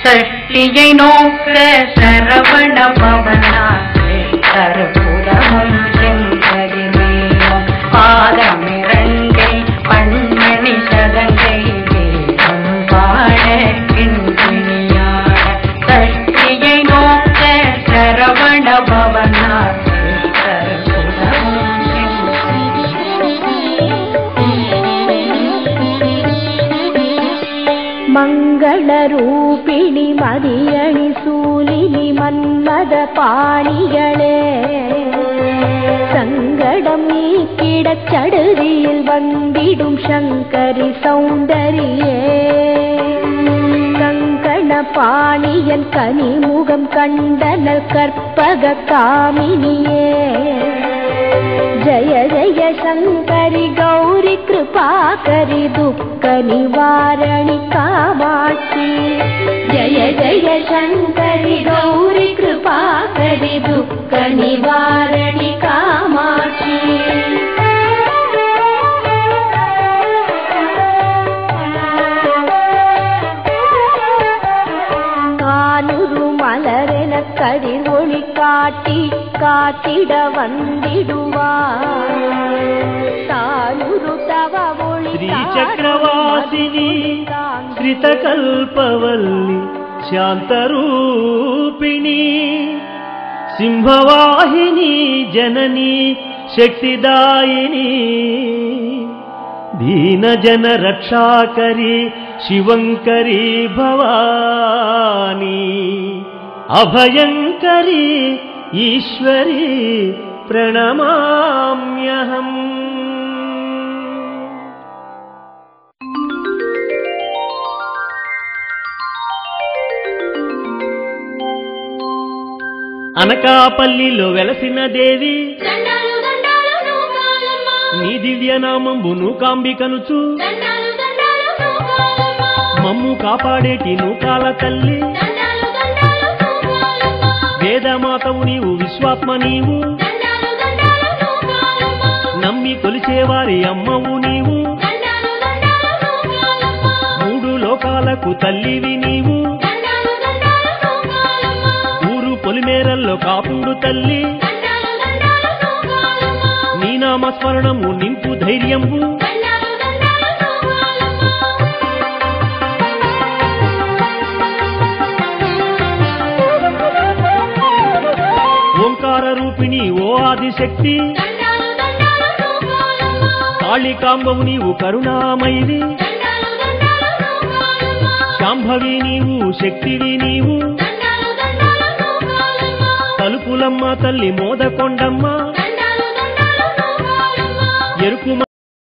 சஷ்டியை நோக்க சரவண பவனாசே கற்புரமும் செங்கரி மேலும் பாதமிரண்டில் பண்மணி சதங்கை வேலும் பாட கிண்கிணியாட சஷ்டியை நோக்க சரவண பவனாசே ಮಂಗಳರೂಪಿಣಿ ಮದಿಯಣಿ ಸೂಲಿನಿ ಮನ್ಮದ ಪಾಣಿಗಳೇ சங்கடம் நீக்கிடச் சடுதியில் வந்திடும் சங்கரி சௌந்தரியே கங்கண பாணியன் கனிமுகம் கண்டனல் கற்பக காமினியே जय जय शंकरि गौरी कृपाकरि दुःख निवारणि कामाक्षी जय जय शंकरि गौरी कृपाकरि दुःख निवारणि कामाक्षी कानूरु मलरेन कदिर ओळि काटी ಕಾತಿಡ ವಂದಿಡುವಾ ತಾನುರು ತವ ಒಳಿ ಶ್ರೀಚಕ್ರವಾಸಿನಿ ಶ್ರಿತಕಲ್ಪವಲ್ಲಿ ಶಾಂತರೂಪಿಣಿ ಸಿಂಹವಾಹಿನಿ ಜನನಿ ಶಕ್ತಿದಾಯಿನಿ ದೀನಜನ ರಕ್ಷಾಕರಿ ಶಿವಂಕರಿ ಭವಾನಿ ಅಭಯಂಕರಿ ఈశ్వరీ ప్రణమామ్యహం. అనకాపల్లిలో వెలసిన దేవి నీ దివ్యనామంబును కాంబికనుచు మమ్ము కాపాడేటి నూకాల తల్లి వేదమాతవు నీవు విశ్వాత్మ నీవు నమ్మి కొలిచేవారి అమ్మవు నీవు మూడు లోకాలకు తల్లివి నీవు ఊరు పొలిమేరల్లో కాపుడు తల్లి నీ నామస్మరణము నింపు ధైర్యంబు ఓంకార రూపిణి ఓ ఆదిశక్తి కాళికాంబవు నీవు కరుణామయివి శాంభవి నీవు శక్తివి నీవు తలుపులమ్మ తల్లి మోదకొండమ్మ